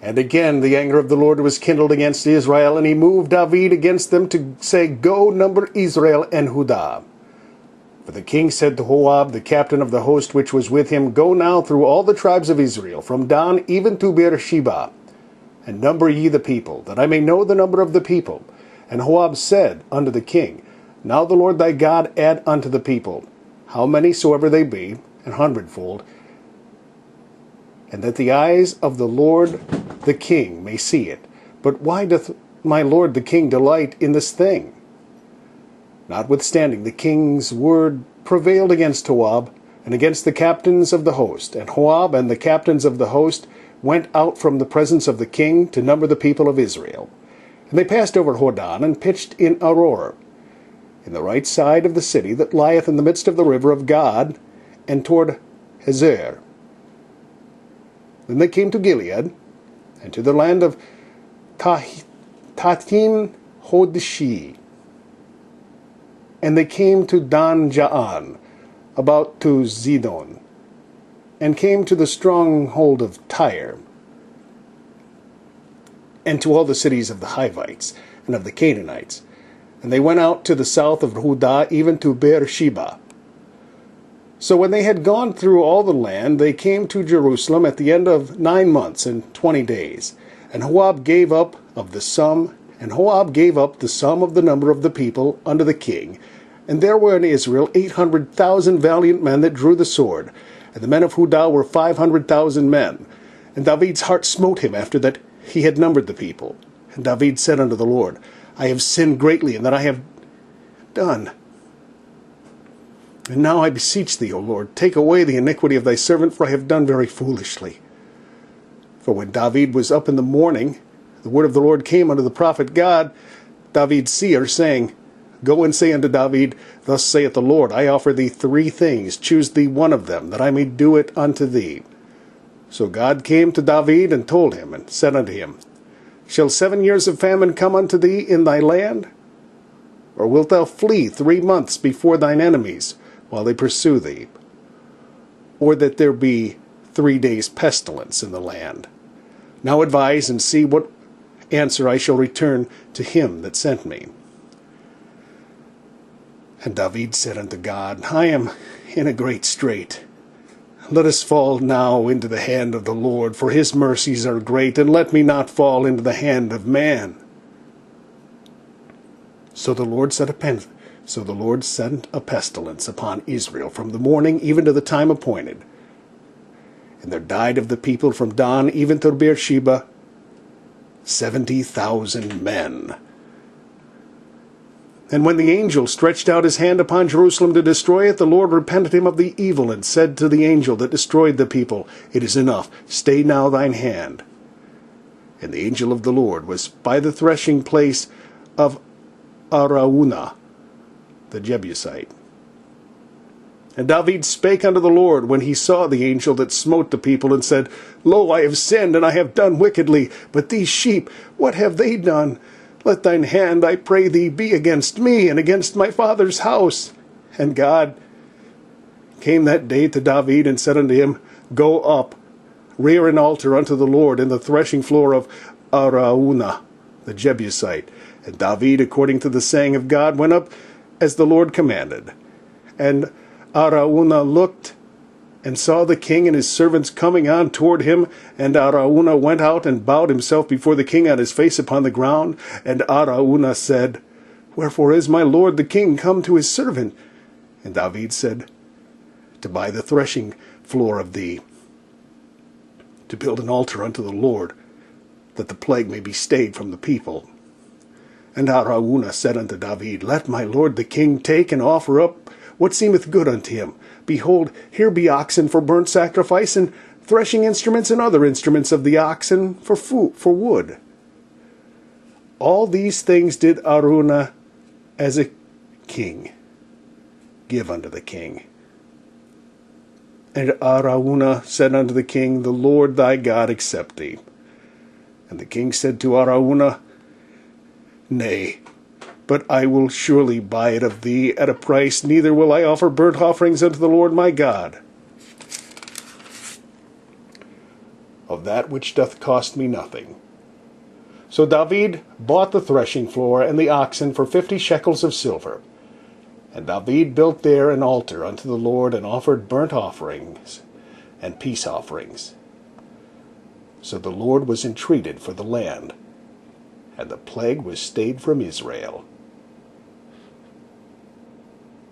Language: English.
And again the anger of the Lord was kindled against Israel, and he moved David against them to say, Go, number Israel and Judah. For the king said to Joab, the captain of the host which was with him, Go now through all the tribes of Israel, from Dan even to Beersheba, and number ye the people, that I may know the number of the people. And Joab said unto the king, Now the Lord thy God add unto the people, how many soever they be, an hundredfold, and that the eyes of the Lord the king may see it. But why doth my lord the king delight in this thing? Notwithstanding, the king's word prevailed against Joab, and against the captains of the host. And Joab and the captains of the host went out from the presence of the king to number the people of Israel. And they passed over Jordan, and pitched in Aroer, in the right side of the city that lieth in the midst of the river of God, and toward Jazer. Then they came to Gilead, and to the land of Tahtim Hodeshi. And they came to Dan Jaan, about to Zidon, and came to the stronghold of Tyre, and to all the cities of the Hivites, and of the Canaanites. And they went out to the south of Judah, even to Beersheba. So when they had gone through all the land, they came to Jerusalem at the end of 9 months and 20 days. And Joab gave up the sum of the number of the people unto the king. And there were in Israel 800,000 valiant men that drew the sword, and the men of Judah were 500,000 men. And David's heart smote him after that he had numbered the people. And David said unto the Lord, I have sinned greatly in that I have done. And now I beseech thee, O Lord, take away the iniquity of thy servant, for I have done very foolishly. For when David was up in the morning, the word of the Lord came unto the prophet Gad, David's seer, saying, Go and say unto David, Thus saith the Lord, I offer thee 3 things, choose thee one of them, that I may do it unto thee. So God came to David, and told him, and said unto him, Shall 7 years of famine come unto thee in thy land? Or wilt thou flee 3 months before thine enemies, while they pursue thee? Or that there be 3 days pestilence in the land? Now advise, and see what answer I shall return to him that sent me. And David said unto God, I am in a great strait. Let us fall now into the hand of the Lord, for his mercies are great, and let me not fall into the hand of man. So the Lord sent a pestilence upon Israel from the morning even to the time appointed. And there died of the people from Dan even to Beersheba 70,000 men. And when the angel stretched out his hand upon Jerusalem to destroy it, the Lord repented him of the evil, and said to the angel that destroyed the people, It is enough, stay now thine hand. And the angel of the Lord was by the threshing place of Aroer, the Jebusite. And David spake unto the Lord when he saw the angel that smote the people, and said, Lo, I have sinned, and I have done wickedly. But these sheep, what have they done? Let thine hand, I pray thee, be against me, and against my father's house. And God came that day to David, and said unto him, Go up, rear an altar unto the Lord in the threshing floor of Aroer, the Jebusite. And David, according to the saying of God, went up as the Lord commanded. And Aroer looked, and saw the king and his servants coming on toward him. And Aroer went out and bowed himself before the king on his face upon the ground. And Aroer said, Wherefore is my lord the king come to his servant? And David said, To buy the threshing floor of thee, to build an altar unto the Lord, that the plague may be stayed from the people. And Aroer said unto David, Let my lord the king take and offer up what seemeth good unto him. Behold, here be oxen for burnt sacrifice, and threshing instruments and other instruments of the oxen for wood. All these things did Araunah as a king give unto the king. And Araunah said unto the king, The Lord thy God accept thee. And the king said to Araunah, Nay, but I will surely buy it of thee at a price, neither will I offer burnt offerings unto the Lord my God. of that which doth cost me nothing. So David bought the threshing floor and the oxen for 50 shekels of silver. And David built there an altar unto the Lord, and offered burnt offerings and peace offerings. So the Lord was entreated for the land, and the plague was stayed from Israel.